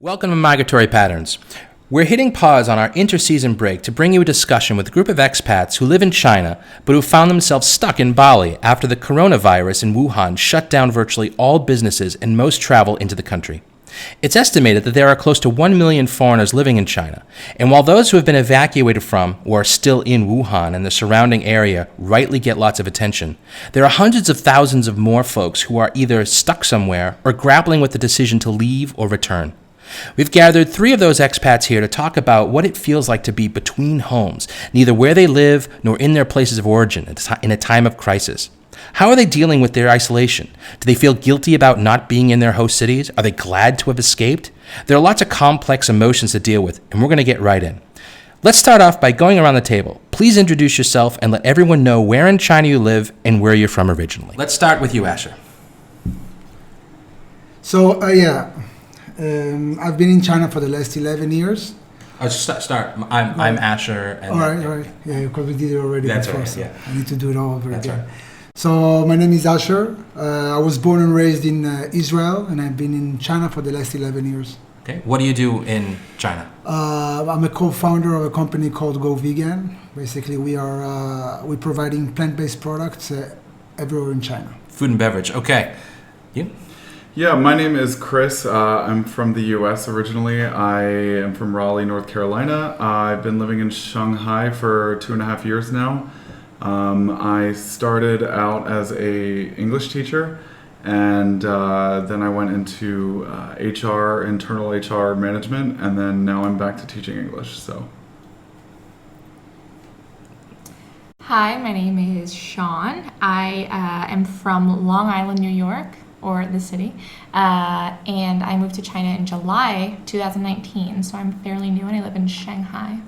Welcome to Migratory Patterns. We're hitting pause on our inter-season break to bring you a discussion with a group of expats who live in China but who found themselves stuck in Bali after the coronavirus in Wuhan shut down virtually all businesses and most travel into the country. It's estimated that there are close to 1 million foreigners living in China, and while those who have been evacuated from or are still in Wuhan and the surrounding area rightly get lots of attention, there are hundreds of thousands of more folks who are either stuck somewhere or grappling with the decision to leave or return. We've gathered 3 of those expats here to talk about what it feels like to be between homes, neither where they live nor in their places of origin in a time of crisis. How are they dealing with their isolation? Do they feel guilty about not being in their host cities? Are they glad to have escaped? There are lots of complex emotions to deal with, and we're going to get right in. Let's start off by going around the table. Please introduce yourself and let everyone know where in China you live and where you're from originally. Let's start with you, Asher. I've been in China for the last 11 years. Start. I'm Asher. And all right. Yeah, because we did it already That's before, right, so yeah. I need to do it all over That's again. right. So my name is Asher. I was born and raised in Israel, and I've been in China for the last 11 years. Okay. What do you do in China? I'm a co-founder of a company called Go Vegan. Basically, we're providing plant-based products everywhere in China. Food and beverage. Okay. You? Yeah, my name is Chris. I'm from the U.S. originally. I am from Raleigh, North Carolina. I've been living in Shanghai for 2.5 years now. I started out as a English teacher, and then I went into HR, internal HR management, and then now I'm back to teaching English. So. Hi, my name is Shawn. I am from Long Island, New York, or the city, and I moved to China in July 2019, so I'm fairly new and I live in Shanghai.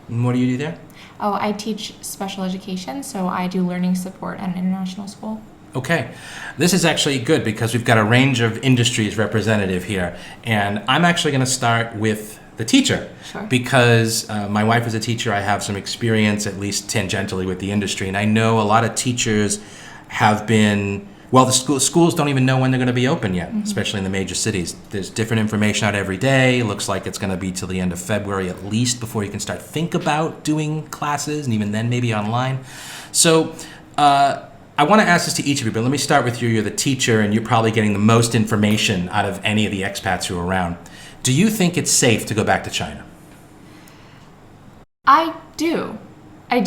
And what do you do there? Oh, I teach special education, so I do learning support at an international school. Okay. This is actually good because we've got a range of industries representative here, and I'm actually going to start with the teacher. Sure. Because my wife is a teacher. I have some experience, at least tangentially, with the industry, and I know a lot of teachers have been... Well, the schools don't even know when they're going to be open yet, especially in the major cities. There's different information out every day. It looks like it's going to be till the end of February at least before you can start think about doing classes, and even then maybe online. So I want to ask this to each of you, but let me start with you. You're the teacher, and you're probably getting the most information out of any of the expats who are around. Do you think it's safe to go back to China? I do. I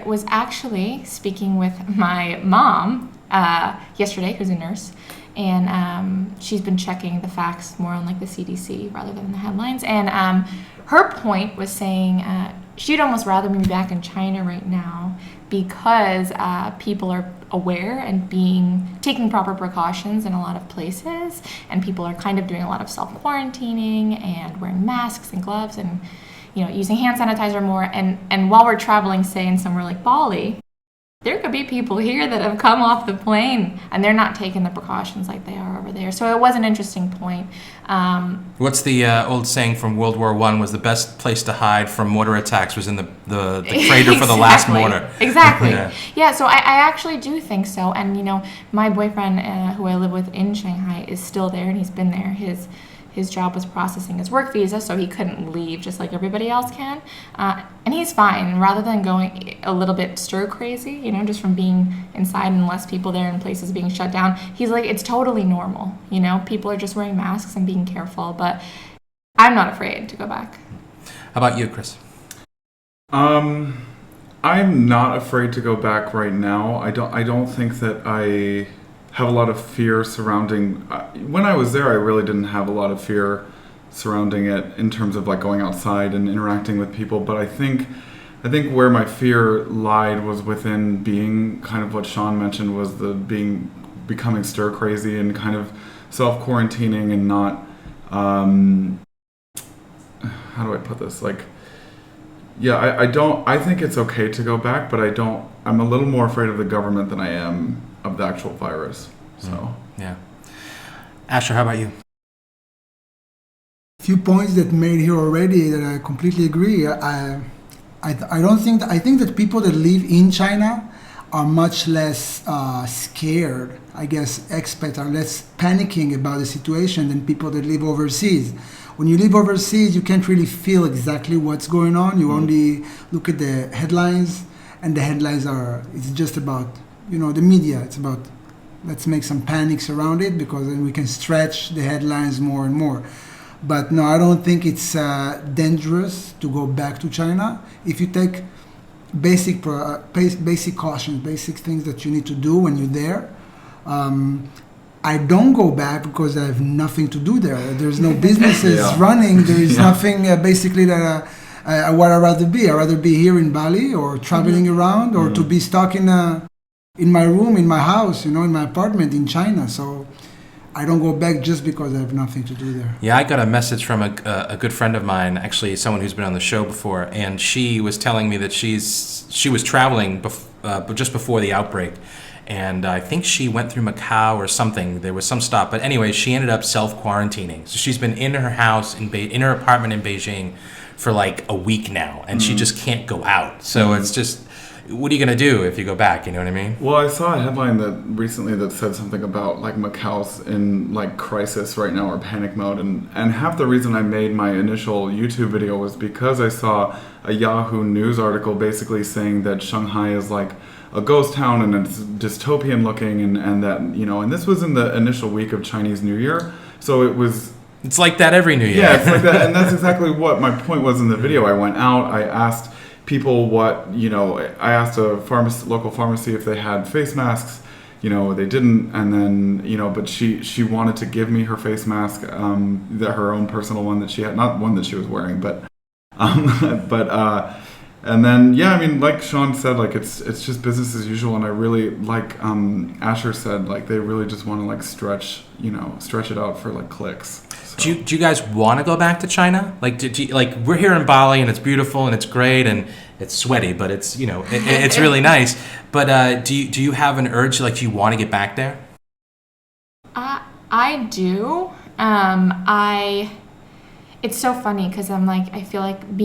was actually speaking with my mom yesterday, who's a nurse, and she's been checking the facts more on like the CDC rather than the headlines. And her point was saying she'd almost rather me be back in China right now because people are aware and taking proper precautions in a lot of places, and people are kind of doing a lot of self-quarantining and wearing masks and gloves and using hand sanitizer more, and while we're traveling, say, in somewhere like Bali, there could be people here that have come off the plane and they're not taking the precautions like they are over there. So it was an interesting point. What's the old saying from World War I was the best place to hide from mortar attacks was in the crater for the last mortar. Exactly. Yeah, so I actually do think so. And, my boyfriend, who I live with in Shanghai, is still there, and he's been there. His job was processing his work visa, so he couldn't leave just like everybody else can. And he's fine. Rather than going a little bit stir crazy, just from being inside and less people there and places being shut down, he's like, it's totally normal. People are just wearing masks and being careful, but I'm not afraid to go back. How about you, Chris? I'm not afraid to go back right now. I don't think that I have a lot of fear surrounding... when I was there, I really didn't have a lot of fear surrounding it in terms of like going outside and interacting with people. But I think where my fear lied was within being kind of what Shawn mentioned, was becoming stir crazy and kind of self-quarantining and not... how do I put this? I think it's okay to go back, but I'm a little more afraid of the government than I am of the actual virus. So yeah. Asher, how about you? Few points that made here already that I completely agree. I think that people that live in China are much less scared. I guess expats are less panicking about the situation than people that live overseas. When you live overseas, you can't really feel exactly what's going on. You only look at the headlines, and the headlines it's just about, the media. It's about, let's make some panics around it because then we can stretch the headlines more and more. But no, I don't think it's dangerous to go back to China. If you take basic cautions, basic things that you need to do when you're there. I don't go back because I have nothing to do there. There's no businesses running. There is nothing basically that what I'd rather be. I'd rather be here in Bali or traveling around or to be stuck in my room, in my house, in my apartment in China. So I don't go back just because I have nothing to do there. Yeah, I got a message from a good friend of mine, actually someone who's been on the show before, and she was telling me that she was traveling just before the outbreak. And I think she went through Macau or something. There was some stop. But anyway, she ended up self-quarantining. So she's been in her house, in her apartment in Beijing for like a week now. And she just can't go out. So it's just, what are you going to do if you go back? You know what I mean? Well, I saw a headline that said something about like Macau's in like crisis right now or panic mode. And half the reason I made my initial YouTube video was because I saw a Yahoo News article basically saying that Shanghai is like a ghost town and it's dystopian looking and that, and this was in the initial week of Chinese New Year. So it's like that every New Year. Yeah, it's like that. And that's exactly what my point was in the video. I went out, I asked people I asked a local pharmacy if they had face masks. They didn't. And then, but she wanted to give me her face mask, her own personal one that she had, not one that she was wearing, and then, like Shawn said, like it's just business as usual. And I really, like Asher said, like they really just want to like stretch it out for like clicks. So. Do you guys want to go back to China? Like, like we're here in Bali and it's beautiful and it's great and it's sweaty, but it's it's really nice. But do you have an urge? Like, do you want to get back there? I do. It's so funny because I'm like, I feel like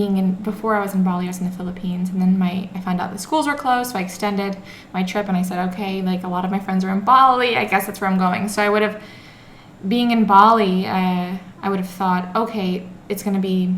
before I was in Bali, I was in the Philippines, and then I found out the schools were closed, so I extended my trip, and I said, okay, like a lot of my friends are in Bali, I guess that's where I'm going. So being in Bali, I would have thought, okay, it's going to be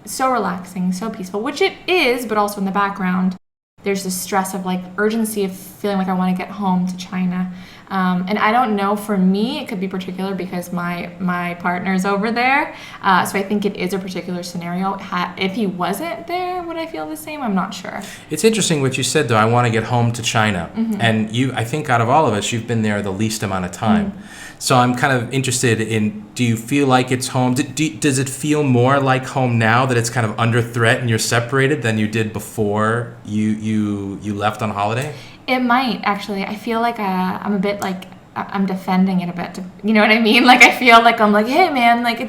so relaxing, so peaceful, which it is, but also in the background, there's this stress of like urgency of feeling like I want to get home to China. And I don't know, for me, it could be particular because my partner's over there. So I think it is a particular scenario. If he wasn't there, would I feel the same? I'm not sure. It's interesting what you said, though. I want to get home to China. Mm-hmm. And I think out of all of us, you've been there the least amount of time. Mm-hmm. So I'm kind of interested in, do you feel like it's home? Does it feel more like home now that it's kind of under threat and you're separated than you did before you left on holiday? It might, actually. I feel like I'm a bit like I'm defending it a bit. You know what I mean? Like I feel like I'm like, hey man, like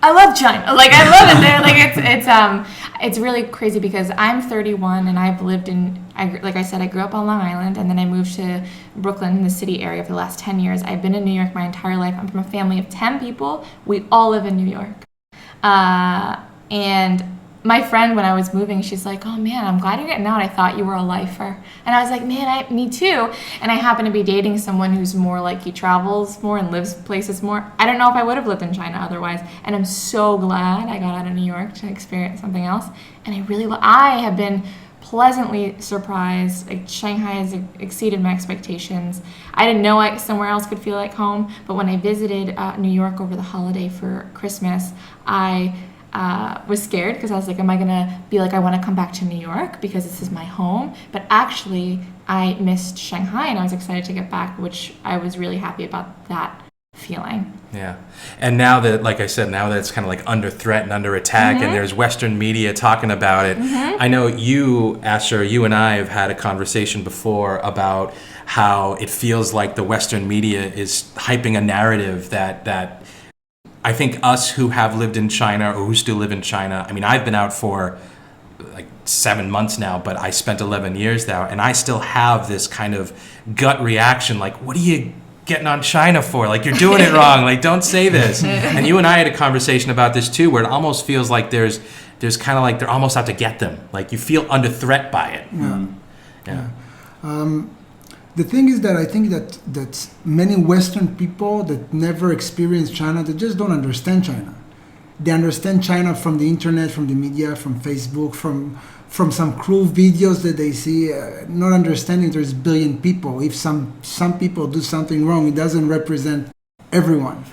I love China. Like I love it there. Like it's really crazy because I'm 31 and I've lived like I said, I grew up on Long Island and then I moved to Brooklyn in the city area for the last 10 years. I've been in New York my entire life. I'm from a family of 10 people. We all live in New York. And my friend, when I was moving, she's like, oh man, I'm glad you're getting out. I thought you were a lifer. And I was like, man, me too. And I happen to be dating someone who's more like he travels more and lives places more. I don't know if I would have lived in China otherwise. And I'm so glad I got out of New York to experience something else. And I have been pleasantly surprised. Like Shanghai has exceeded my expectations. I didn't know somewhere else could feel like home. But when I visited New York over the holiday for Christmas, I was scared because I was like, am I going to be like, I want to come back to New York because this is my home? But actually, I missed Shanghai and I was excited to get back, which I was really happy about that feeling. Yeah. And now that, like I said, now that it's kind of like under threat and under attack and there's Western media talking about it, I know you, Asher, you and I have had a conversation before about how it feels like the Western media is hyping a narrative that I think us who have lived in China or who still live in China, I mean, I've been out for like 7 months now, but I spent 11 years there, and I still have this kind of gut reaction, like, what are you getting on China for? Like, you're doing it wrong. Like, don't say this. And you and I had a conversation about this too, where it almost feels like there's kind of like they're almost out to get them. Like, you feel under threat by it. Yeah. The thing is that I think that many Western people that never experienced China, they just don't understand China. They understand China from the internet, from the media, from Facebook, from some cruel videos that they see, not understanding there's a billion people. If some people do something wrong, it doesn't represent everyone.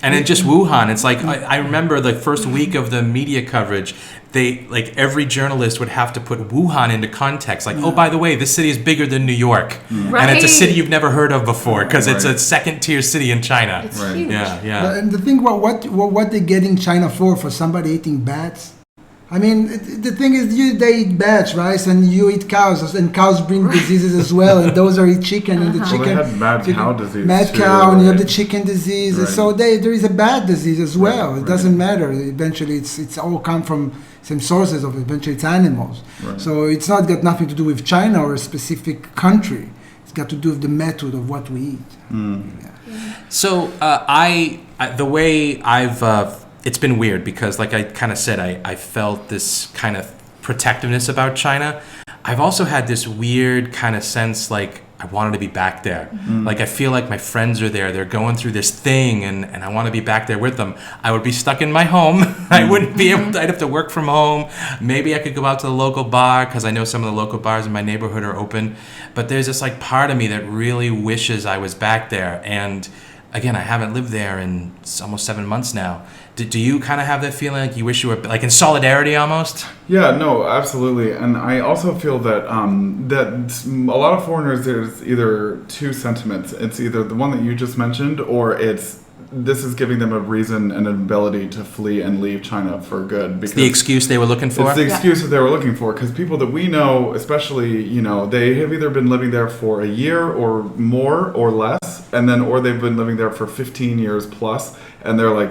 And in just Wuhan, it's like I remember the first week of the media coverage, they like every journalist would have to put Wuhan into context. Like, oh, by the way, this city is bigger than New York, and it's a city you've never heard of before because it's a second-tier city in China. It's huge. Yeah. And the thing, what they get in China for somebody eating bats? I mean, the thing is, they eat bats, right? And you eat cows, and cows bring diseases as well. And those are eat chicken, and the chicken. Well, they had mad cow disease. Mad too, cow, and you have right? the chicken disease. Right. So there is a bat disease as well. Right, It doesn't matter. Eventually, it's all come from same sources of eventually it's animals. Right. So it's not got nothing to do with China or a specific country. It's got to do with the method of what we eat. So the way I've it's been weird because, like I kind of said, I felt this kind of protectiveness about China. I've also had this weird kind of sense like I wanted to be back there. Like I feel like my friends are there. They're going through this thing, and I want to be back there with them. I would be stuck in my home. I wouldn't be able to, I'd have to work from home. Maybe I could go out to the local bar because I know some of the local bars in my neighborhood are open. But there's this like part of me that really wishes I was back there. And again, I haven't lived there in almost 7 months now. Do you kind of have that feeling like you wish you were like in solidarity almost? Yeah, no, absolutely. And I also feel that that a lot of foreigners, there's either two sentiments. It's either the one that you just mentioned, or this is giving them a reason and an ability to flee and leave China for good. Because It's the excuse they were looking for? It's the excuse that they were looking for, because people that we know, especially, they have either been living there for a year or more or less, or they've been living there for 15 years plus, and they're like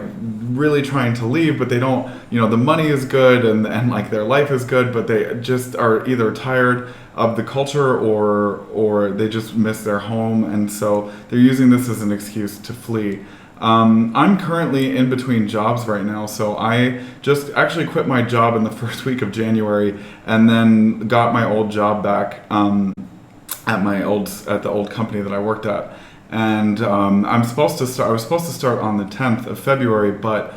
really trying to leave, but they don't, the money is good and like their life is good, but they just are either tired of the culture or they just miss their home, and so they're using this as an excuse to flee. I'm currently in between jobs right now, so I just actually quit my job in the first week of January, and then got my old job back at the old company that I worked at, and I was supposed to start on the 10th of February, but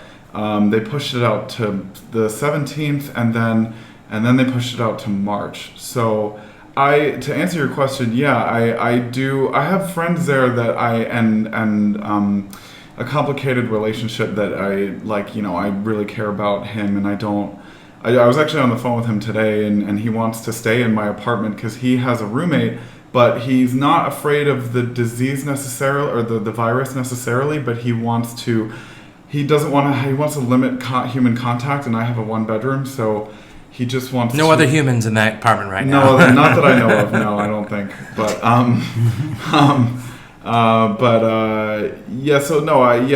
they pushed it out to the 17th, and then they pushed it out to March. So to answer your question, I do. I have friends there that a complicated relationship that I like, I really care about him, and I was actually on the phone with him today, and he wants to stay in my apartment because he has a roommate, but he's not afraid of the disease necessarily, or the virus necessarily, but he wants to limit human contact, and I have a 1-bedroom, so he just wants No other humans in that apartment right now. No, not that I know of, no, I don't think, but,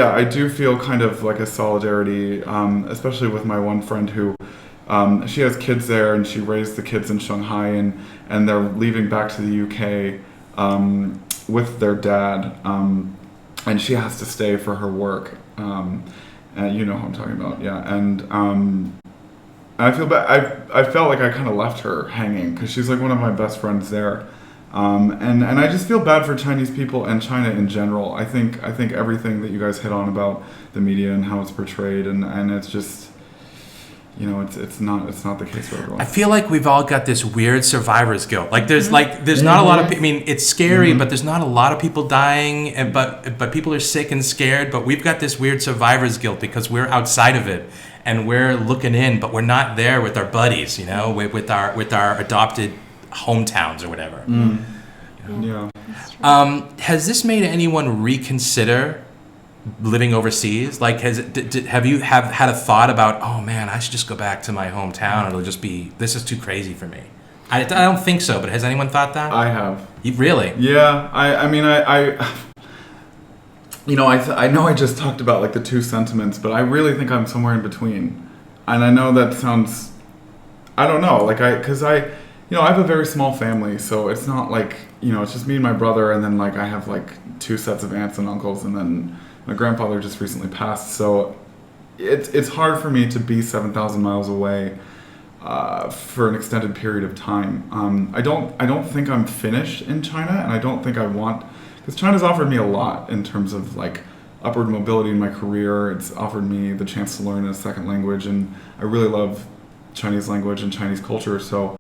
I do feel kind of like a solidarity, especially with my one friend who, she has kids there, and she raised the kids in Shanghai, and they're leaving back to the UK with their dad, and she has to stay for her work. And you know who I'm talking about, yeah. And I feel bad. I felt like I kind of left her hanging because she's like one of my best friends there. And I just feel bad for Chinese people and China in general. I think everything that you guys hit on about the media and how it's portrayed, and it's just, it's not the case for everyone. I feel like we've all got this weird survivor's guilt. Like there's not a lot of. I mean, it's scary, but there's not a lot of people dying, but people are sick and scared. But we've got this weird survivor's guilt because we're outside of it and we're looking in, but we're not there with our buddies. With our adopted hometowns or whatever. Yeah. Has this made anyone reconsider living overseas? Like, have you had a thought about, oh man, I should just go back to my hometown? It'll just be, this is too crazy for me. I don't think so, but has anyone thought that? I have. Really? Yeah. I mean, I know I just talked about like the two sentiments, but I really think I'm somewhere in between. And I know that sounds, I don't know, because I have a very small family, so it's not like, it's just me and my brother, and then like I have like 2 sets of aunts and uncles, and then my grandfather just recently passed, so it's hard for me to be 7,000 miles away. for an extended period of time. I don't think I'm finished in China, and I don't think I want, because China's offered me a lot in terms of like upward mobility in my career. It's offered me the chance to learn a second language, and I really love Chinese language and Chinese culture. So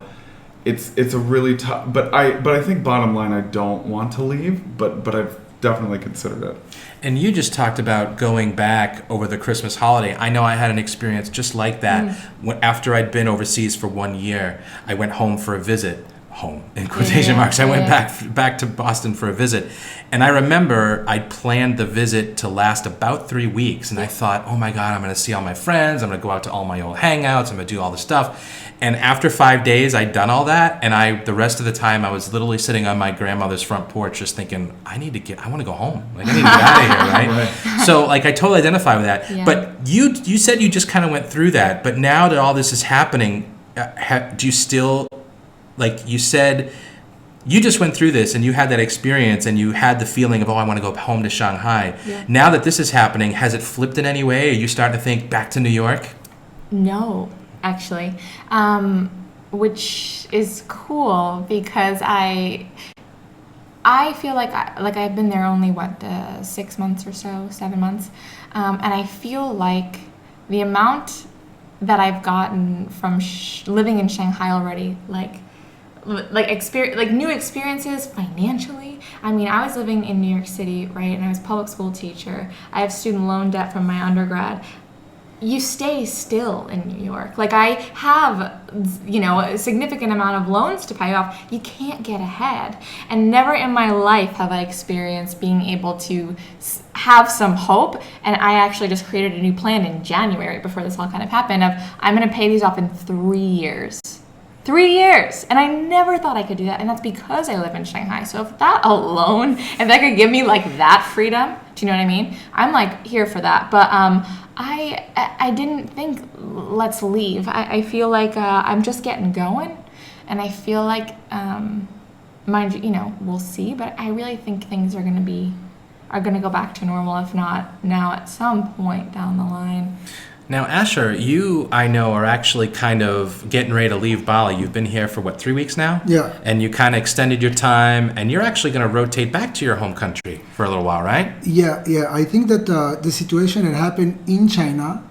it's a really tough. But I think bottom line, I don't want to leave, but I've definitely considered it. And you just talked about going back over the Christmas holiday. I know I had an experience just like that. After I'd been overseas for 1 year, I went home for a visit. Home, in quotation marks. I went back to Boston for a visit. And I remember I'd planned the visit to last about 3 weeks. And I thought, oh my God, I'm going to see all my friends. I'm going to go out to all my old hangouts. I'm going to do all this stuff. And after 5 days, I'd done all that. And the rest of the time, I was literally sitting on my grandmother's front porch just thinking, I want to go home. Like, I need to get out of here, right? So, like, I totally identify with that. Yeah. But you said you just kind of went through that. But now that all this is happening, do you still... Like you said, you just went through this and you had that experience and you had the feeling of, oh, I want to go home to Shanghai. Yeah. Now that this is happening, has it flipped in any way? Are you starting to think back to New York? No, actually, which is cool because I feel like I've been there only 6 months or so, 7 months, and I feel like the amount that I've gotten from living in Shanghai already, like new experiences financially. I mean, I was living in New York City, right? And I was a public school teacher. I have student loan debt from my undergrad. You stay still in New York. Like, I have, a significant amount of loans to pay off. You can't get ahead. And never in my life have I experienced being able to have some hope. And I actually just created a new plan in January before this all kind of happened of, I'm going to pay these off in 3 years. 3 years. And I never thought I could do that. And that's because I live in Shanghai. So if that alone, if that could give me like that freedom, do you know what I mean? I'm like here for that. But I didn't think let's leave. I feel like I'm just getting going. And I feel like, mind you, we'll see. But I really think things are going to go back to normal, if not now at some point down the line. Now, Asher, you, I know, are actually kind of getting ready to leave Bali. You've been here for, 3 weeks now? Yeah. And you kind of extended your time, and you're actually going to rotate back to your home country for a little while, right? Yeah. I think that the situation that happened in China,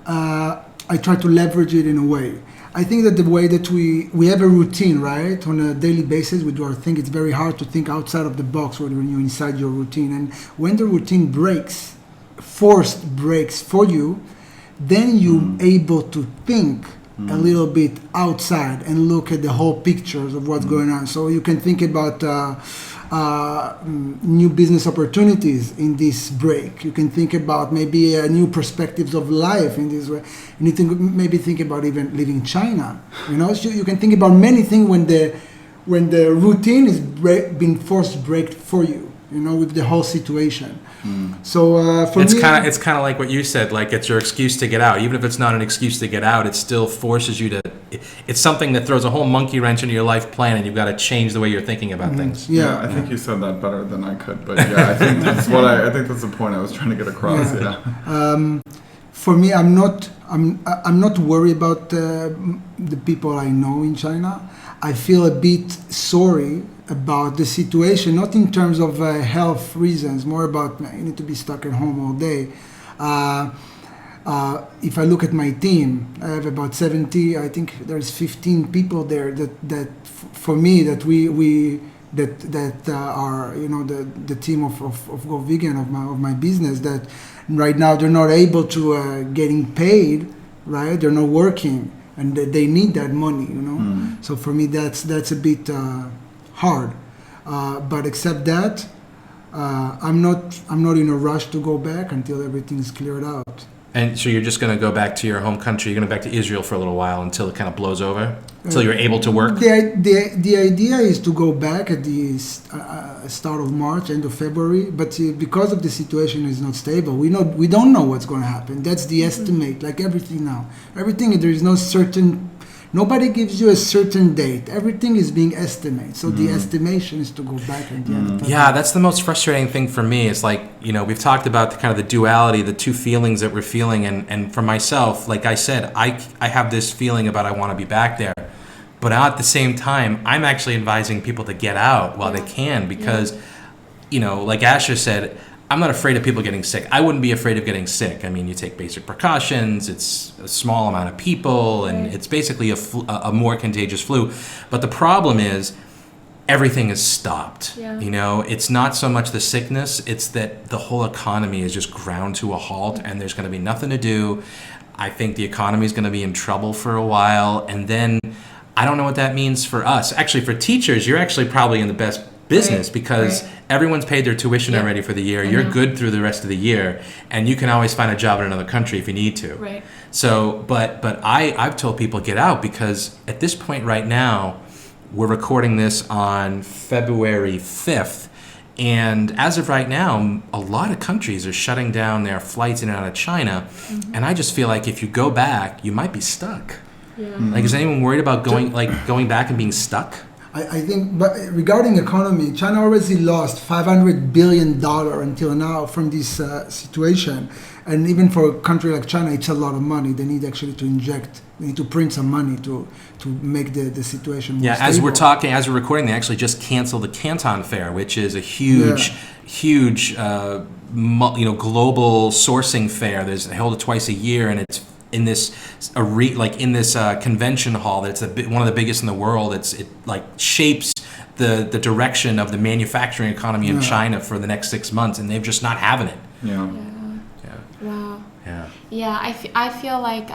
I try to leverage it in a way. I think that the way that we have a routine, right? On a daily basis, we do our thing. It's very hard to think outside of the box when you're inside your routine. And when the routine forced breaks for you, then you're able to think a little bit outside and look at the whole pictures of what's going on. So you can think about new business opportunities in this break. You can think about maybe new perspectives of life in this way. You need to maybe think about even leaving China. So you can think about many things when the routine is being forced break for you. With the whole situation. So for it's me, it's kind of like what you said. Like, it's your excuse to get out. Even if it's not an excuse to get out, it still forces you to. It's something that throws a whole monkey wrench into your life plan, and you've got to change the way you're thinking about things. Yeah, I think you said that better than I could. But yeah, I think that's I think that's the point I was trying to get across. Yeah. For me, I'm not worried about the people I know in China. I feel a bit sorry about the situation, not in terms of health reasons, more about you need to be stuck at home all day. If I look at my team, I have about 70. I think there's 15 people there that for me that that are the team of Go Vegan of my business that right now they're not able to getting paid, right? They're not working. And they need that money, So for me, that's a bit hard. But except that, I'm not in a rush to go back until everything's cleared out. And so you're just going to go back to your home country. You're going to go back to Israel for a little while until it kind of blows over, until you're able to work. The idea is to go back at the start of March, end of February. But because of the situation is not stable, we don't know what's going to happen. That's the estimate. Like everything now, there is no certain Nobody gives you a certain date. Everything is being estimated. So the estimation is to go back at the end of the Yeah, that's the most frustrating thing for me. It's like, we've talked about the kind of the duality, the two feelings that we're feeling. And for myself, like I said, I have this feeling about I want to be back there. But at the same time, I'm actually advising people to get out while they can because, like Asher said, I'm not afraid of people getting sick. I wouldn't be afraid of getting sick. I mean, you take basic precautions. It's a small amount of people, and it's basically a more contagious flu. But the problem is everything is stopped. Yeah. It's not so much the sickness. It's that the whole economy is just ground to a halt, and there's going to be nothing to do. I think the economy is going to be in trouble for a while, and then I don't know what that means for us. Actually, for teachers, you're actually probably in the best business because everyone's paid their tuition already for the year. You're good through the rest of the year, and you can always find a job in another country if you need to. Right. So, but I've told people get out because at this point right now, we're recording this on February 5th, and as of right now, a lot of countries are shutting down their flights in and out of China, and I just feel like if you go back, you might be stuck. Yeah. Like, is anyone worried about going back and being stuck? I think, but regarding economy, China already lost $500 billion until now from this situation. And even for a country like China, it's a lot of money. They need actually to inject, they need to print some money to make the situation more stable. As we're recording, they actually just canceled the Canton Fair, which is a huge global sourcing fair. They held it twice a year, and it's in this convention hall that's one of the biggest in the world. It shapes the direction of the manufacturing economy in China for the next 6 months, and they're just not having it. Yeah. Wow. Yeah. I feel like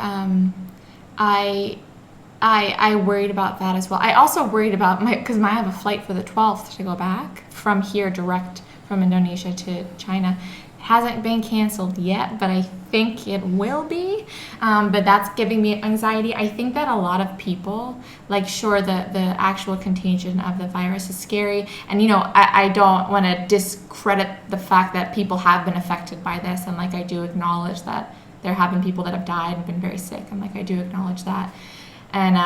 I worried about that as well. I also worried about because I have a flight for the 12th to go back from here direct from Indonesia to China. Hasn't been canceled yet, but I think it will be. But that's giving me anxiety. I think that a lot of people, the actual contagion of the virus is scary. And, I don't want to discredit the fact that people have been affected by this. And, I do acknowledge that there have been people that have died and been very sick. And, I do acknowledge that. And,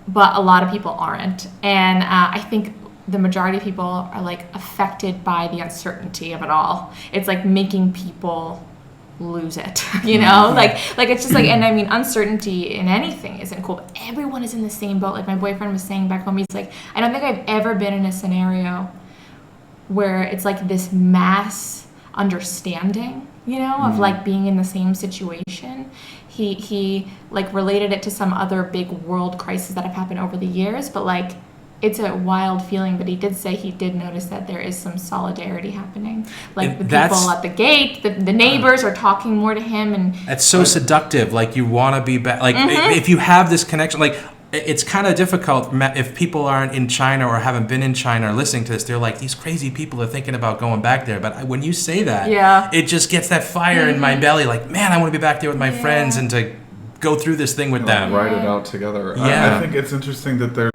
but a lot of people aren't. And I think the majority of people are affected by the uncertainty of it all. It's making people lose it, it's just and I mean, uncertainty in anything isn't cool, but everyone is in the same boat. My boyfriend was saying back home, he's I don't think I've ever been in a scenario where it's this mass understanding, of being in the same situation. He related it to some other big world crisis that have happened over the years, but it's a wild feeling, but he did say he did notice that there is some solidarity happening. The people at the gate, the neighbors are talking more to him. And that's so seductive. You want to be back. If you have this connection, it's kind of difficult if people aren't in China or haven't been in China or listening to this. They're these crazy people are thinking about going back there. But when you say that, it just gets that fire in my belly. Man, I want to be back there with my friends and to go through this thing with them. Write it out together. Yeah. I think it's interesting that there's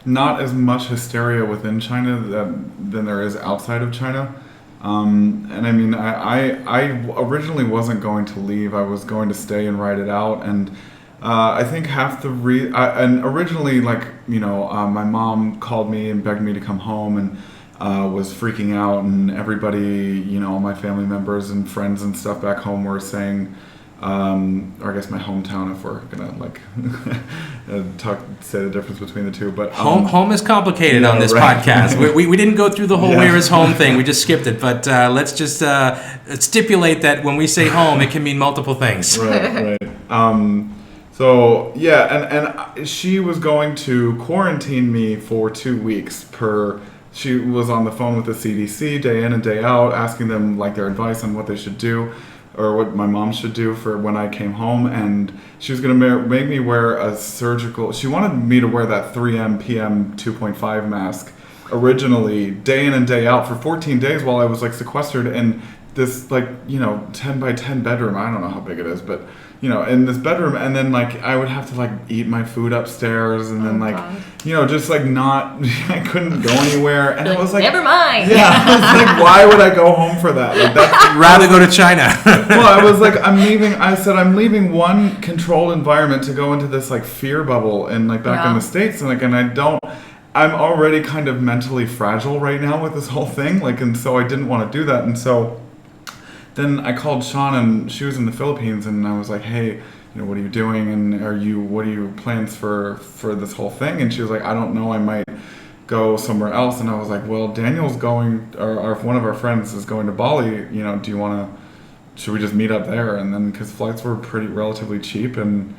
not as much hysteria within China than there is outside of China. And I mean, I originally wasn't going to leave. I was going to stay and write it out. And I think half the and originally, my mom called me and begged me to come home and was freaking out. And everybody, all my family members and friends and stuff back home were saying, or I guess my hometown, if we're gonna say the difference between the two. But home is complicated on this podcast. We didn't go through the whole where is home thing. We just skipped it. But let's just stipulate that when we say home, it can mean multiple things. Right. So yeah, and she was going to quarantine me for 2 weeks She was on the phone with the CDC day in and day out, asking them their advice on what they should do, or what my mom should do for when I came home. And she was going to make me wear she wanted me to wear that 3M PM 2.5 mask originally day in and day out for 14 days while I was sequestered. And this like, 10 by 10 bedroom. I don't know how big it is, but in this bedroom, and then like I would have to like eat my food upstairs, and then like God. just like not I couldn't go anywhere, and it was like, never mind. Yeah, I was like, why would I go home for that? Like that's Rather go to China. well, I was like, I'm leaving one controlled environment to go into this like fear bubble and like back in the States, and like, and I'm already kind of mentally fragile right now with this whole thing, like, and so I didn't want to do that, and so then I called Shawn, and she was in the Philippines, and I was like, hey, what are you doing, and what are your plans for this whole thing? And she was like, I don't know, I might go somewhere else. And I was like, well, Daniel's going, or one of our friends is going to Bali, do you want to, should we just meet up there? And then, because flights were relatively cheap, and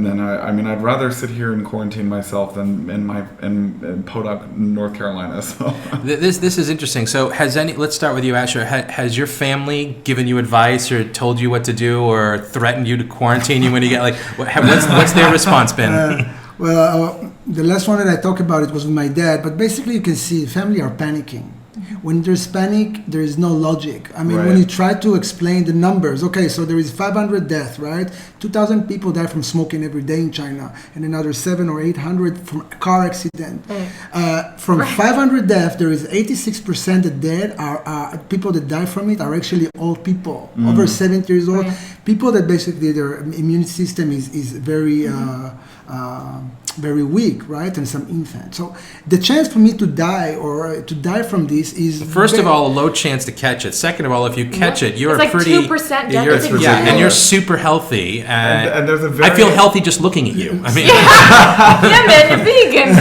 then I'd rather sit here and quarantine myself than in Podunk, North Carolina. So this is interesting. So let's start with you, Asher. Has your family given you advice or told you what to do or threatened you to quarantine you when you get what's their response been? The last one that I talked about, it was with my dad. But basically, you can see family are panicking. When there's panic, there is no logic. I mean, when you try to explain the numbers, okay, so there is 500 deaths, right? 2,000 people die from smoking every day in China, and another 700 or 800 from a car accident. From 500 deaths, there is 86% that dead are people that die from it are actually old people, over 70 years old. People that basically their immune system is very very weak, right? And some infants. So the chance for me to die or to die from this is first of all a low chance to catch it. Second of all, if you catch it, you're it's like pretty 2% death. and you're super healthy. And there's a I feel healthy just looking at you. I mean, yeah, man, you're vegan.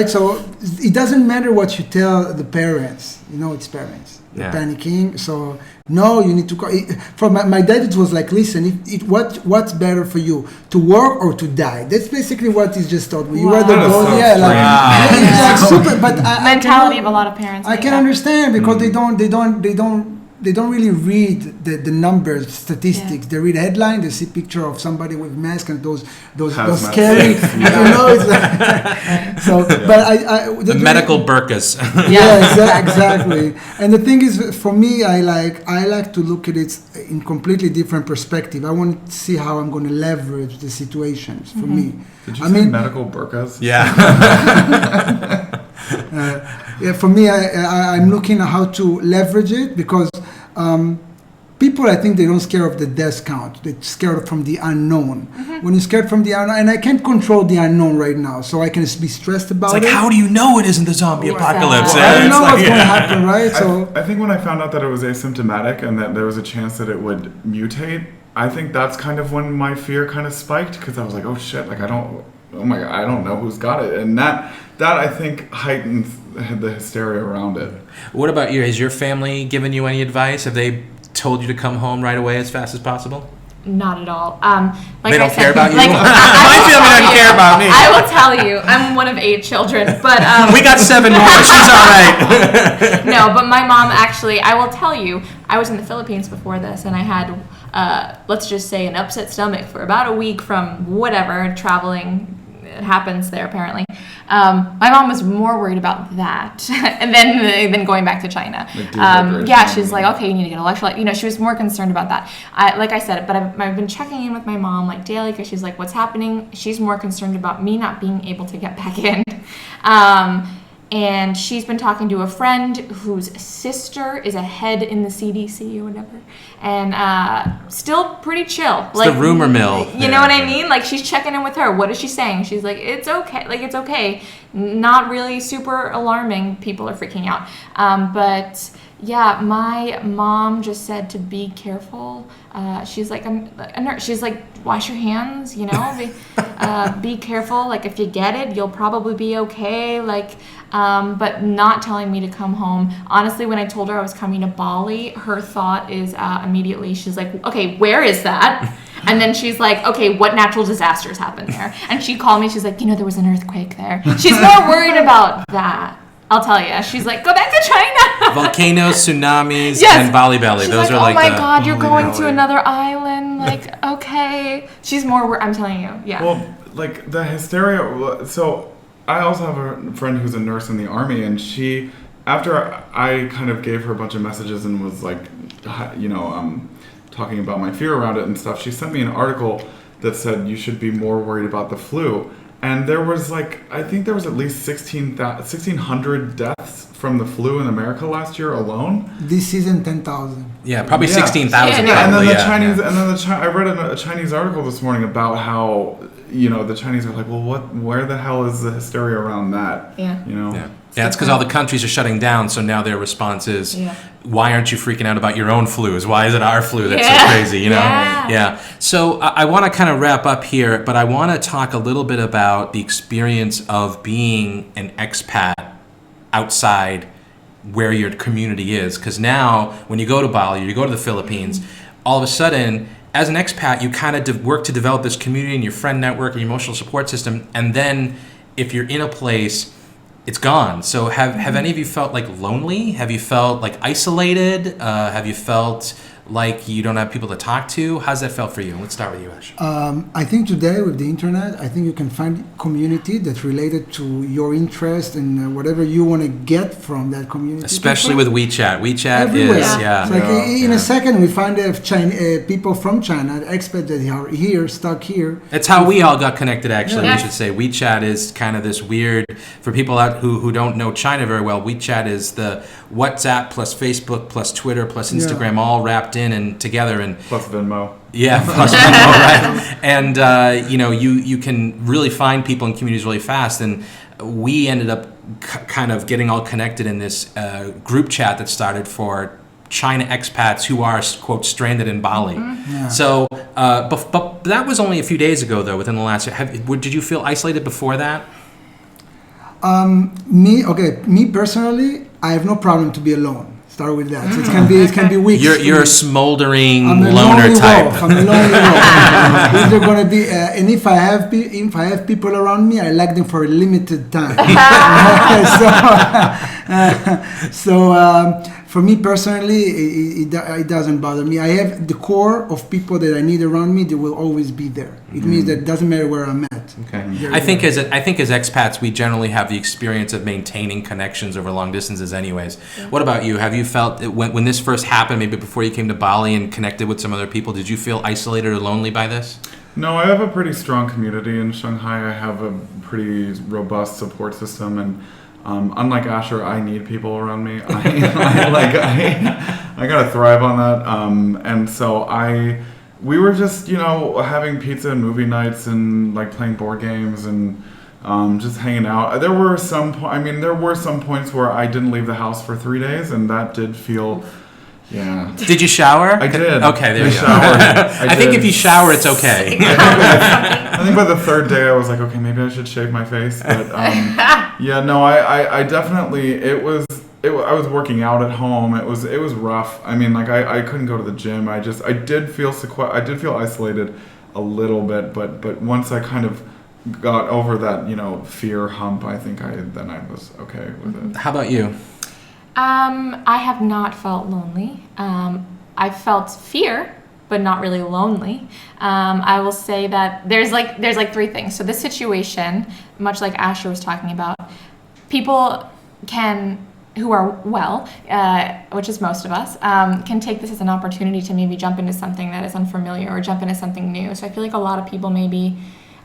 So it doesn't matter what you tell the parents. It's parents. They're panicking. So no, you need to call. For my dad, it was like, listen, what's better for you, to work or to die? That's basically what he's just told me. You rather go, super. But mentality of a lot of parents. I can understand because they don't really read the numbers, statistics. They read headline, they see picture of somebody with mask and those scary, it's like, so. But the medical burkas. Exactly. And the thing is, for me, I like to look at it in completely different perspective. I want to see how I'm going to leverage the situations for me. Did you say medical burkas? Yeah. For me, I'm looking at how to leverage it because people, I think they don't scare of the death count. They're scared from the unknown. When you're scared from the unknown, and I can't control the unknown right now, so I can be stressed about it. It's like, how do you know it isn't the zombie apocalypse? I don't know what's going to happen, right? So I think when I found out that it was asymptomatic and that there was a chance that it would mutate, I think that's kind of when my fear kind of spiked, because I was like, oh shit, like I don't know who's got it. And that I think heightens the hysteria around it. What about you? Has your family given you any advice? Have they told you to come home right away as fast as possible? Not at all. They don't care about you? My family doesn't care about me. I will tell you, I'm one of 8 children, but... we got 7 more. She's all right. No, but my mom actually, I will tell you, I was in the Philippines before this, and I had, let's just say, an upset stomach for about a week from whatever, traveling. It happens there, apparently. My mom was more worried about that and then going back to China. She's like, okay, you need to get electrolyte. She was more concerned about that. Like I said, but I've been checking in with my mom like daily because she's like, what's happening? She's more concerned about me not being able to get back in. And she's been talking to a friend whose sister is a head in the CDC or whatever, and still pretty chill. It's like the rumor mill. You know what I mean? Like, she's checking in with her. What is she saying? She's like, it's okay. Like, it's okay. Not really super alarming. People are freaking out. But yeah, my mom just said to be careful. She's like, I'm a nurse. She's like, wash your hands, be careful. Like, if you get it, you'll probably be okay. Like, but not telling me to come home. Honestly, when I told her I was coming to Bali, her thought is immediately, she's like, okay, where is that? And then she's like, okay, what natural disasters happened there? And she called me. She's like, there was an earthquake there. She's more worried about that. I'll tell you. She's like, go back to China. Volcanoes, tsunamis, and Bali Belly. She's Those like, are like, oh my God, you're going to another island. Like, okay. She's more, I'm telling you. Yeah. Well, like the hysteria. So I also have a friend who's a nurse in the army, and she after I kind of gave her a bunch of messages and was like, talking about my fear around it and stuff, she sent me an article that said you should be more worried about the flu. And there was I think there was at least 1,600 deaths from the flu in America last year alone. This season, 10,000. Yeah, probably 16,000. Yeah, and then probably, the Chinese, I read a Chinese article this morning about how the Chinese are like, well, where the hell is the hysteria around that? Yeah. Yeah, it's because all the countries are shutting down, so now their response is, why aren't you freaking out about your own flus? Why is it our flu that's so crazy, Yeah. So I want to kind of wrap up here, but I want to talk a little bit about the experience of being an expat outside where your community is. Because now, when you go to Bali or you go to the Philippines, all of a sudden, as an expat, you kind of work to develop this community and your friend network and your emotional support system, and then if you're in a place, it's gone. So have any of you felt lonely? Have you felt isolated? Have you felt like you don't have people to talk to? How's that felt for you? Let's start with you, Ash. I think today with the internet, I think you can find community that's related to your interest and whatever you want to get from that community. Especially with WeChat. WeChat everywhere. is, In a second, we find people from China, expats that are here, stuck here. That's how we all got connected, actually, we should say. WeChat is kind of this weird, for people out who don't know China very well, WeChat is the WhatsApp plus Facebook plus Twitter plus Instagram all wrapped in and together, and plus Venmo. Yeah, plus Venmo, right? And you can really find people in communities really fast. And we ended up kind of getting all connected in this group chat that started for China expats who are, quote, stranded in Bali. Mm-hmm. Yeah. So, but that was only a few days ago, though. Within the last year, did you feel isolated before that? Me personally, I have no problem to be alone. Start with that. So it can be weeks. You're a smoldering I'm a loner type. I'm a lonely wolf. They're going to be, and if I have people around me, I like them for a limited time. So for me personally, it doesn't bother me. I have the core of people that I need around me. They will always be there. It means that it doesn't matter where I'm at. Okay. I think as expats, we generally have the experience of maintaining connections over long distances anyways. Yeah. What about you? Have you felt when this first happened, maybe before you came to Bali and connected with some other people, did you feel isolated or lonely by this? No, I have a pretty strong community in Shanghai. I have a pretty robust support system, and unlike Asher, I need people around me. I gotta thrive on that. And so we were just, having pizza and movie nights and playing board games and just hanging out. There were some points where I didn't leave the house for 3 days, and that did feel. Yeah. Did you shower? I did. Okay, there you go. I think if you shower, it's okay. I think by the third day, I was like, okay, maybe I should shave my face. But I definitely I was working out at home. It was rough. I mean, I couldn't go to the gym. I did feel isolated a little bit. But once I kind of got over that fear hump, I think I was okay with it. How about you? I have not felt lonely. I felt fear, but not really lonely. I will say that there's three things. So this situation, much like Asher was talking about, people who are well, which is most of us, can take this as an opportunity to maybe jump into something that is unfamiliar or jump into something new. So I feel like a lot of people maybe.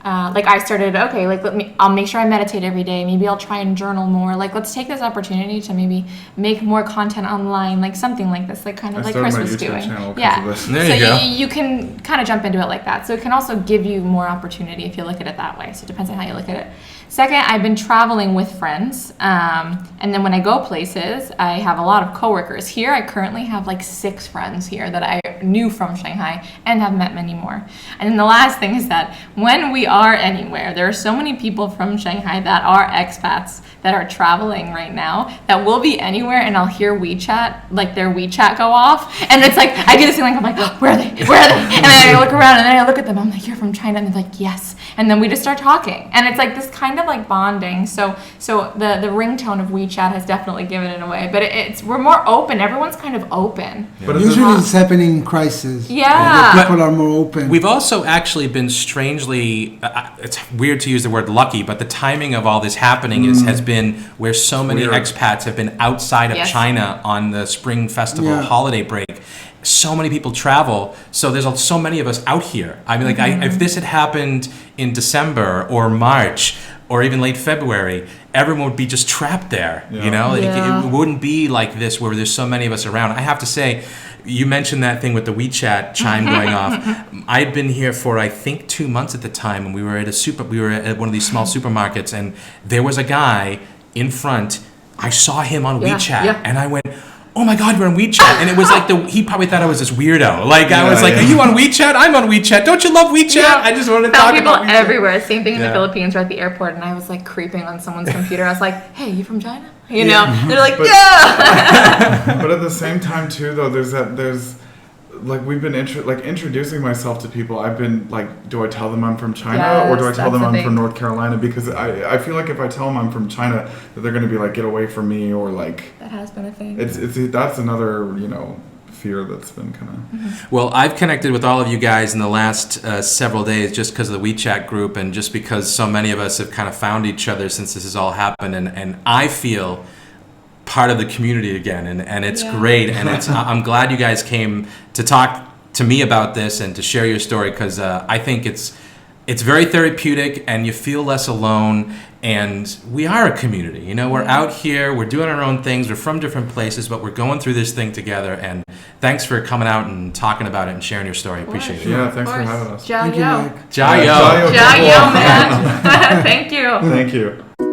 I started, I'll make sure I meditate every day. Maybe I'll try and journal more. Let's take this opportunity to maybe make more content online, something like this, kind of like Chris was doing. Yeah. There you go. You can kind of jump into it like that. So it can also give you more opportunity if you look at it that way. So it depends on how you look at it. Second, I've been traveling with friends. And then when I go places, I have a lot of coworkers. Here, I currently have 6 friends here that I knew from Shanghai and have met many more. And then the last thing is that when we are anywhere, there are so many people from Shanghai that are expats that are traveling right now that will be anywhere, and I'll hear WeChat, their WeChat go off. And it's I get this feeling, I'm oh, where are they? Where are they? And then I look around and then I look at them, I'm you're from China? And they're yes. And then we just start talking. And it's this kind of bonding. So the ringtone of WeChat has definitely given it away. But we're more open. Everyone's kind of open. Yeah. But usually it's happening in crisis. Yeah. People are more open. We've also actually been strangely it's weird to use the word lucky, but the timing of all this happening has been where so many Weird. expats have been outside of Yes. China on the Spring Festival Yeah. holiday break. So many people travel, so there's so many of us out here. I mean, like, if this had happened in December or March or even late February, everyone would be just trapped there. Yeah. You know, Yeah. it wouldn't be like this where there's so many of us around. I have to say, you mentioned that thing with the WeChat chime going off. I'd been here for I think 2 months at the time, and we were at one of these small supermarkets, and there was a guy in front. I saw him on Yeah, WeChat, yeah. and I went, "Oh my God, you're on WeChat!" And it was like he probably thought I was this weirdo. Like I was like, yeah. "Are you on WeChat? I'm on WeChat. Don't you love WeChat?" Yeah. I just wanted to Found talk people about WeChat. everywhere. Same thing in Yeah. the Philippines or at the airport, and I was like creeping on someone's computer. I was like, "Hey, you from China?" You know? They're like, But- "Yeah." But at the same time too, though, there's like we've been introducing myself to people. I've been like, do I tell them I'm from China or do I Yes, tell them that's I'm the from thing. North Carolina? Because I feel like if I tell them I'm from China, that they're going to be like, get away from me, or like That has been a thing. it's that's another fear that's been kind of. Well, I've connected with all of you guys in the last several days just because of the WeChat group and just because so many of us have kind of found each other since this has all happened. And I feel part of the community again. And it's Yeah. great. And I'm glad you guys came to talk to me about this and to share your story because I think it's very therapeutic and you feel less alone. And we are a community, you know, we're out here, we're doing our own things, we're from different places, but we're going through this thing together. And thanks for coming out and talking about it and sharing your story. Appreciate it. Yeah, thanks for having us. Jiao Thank you, yo. Mike. Jiao. Jiao. Jiao yo, man. Thank you. Thank you.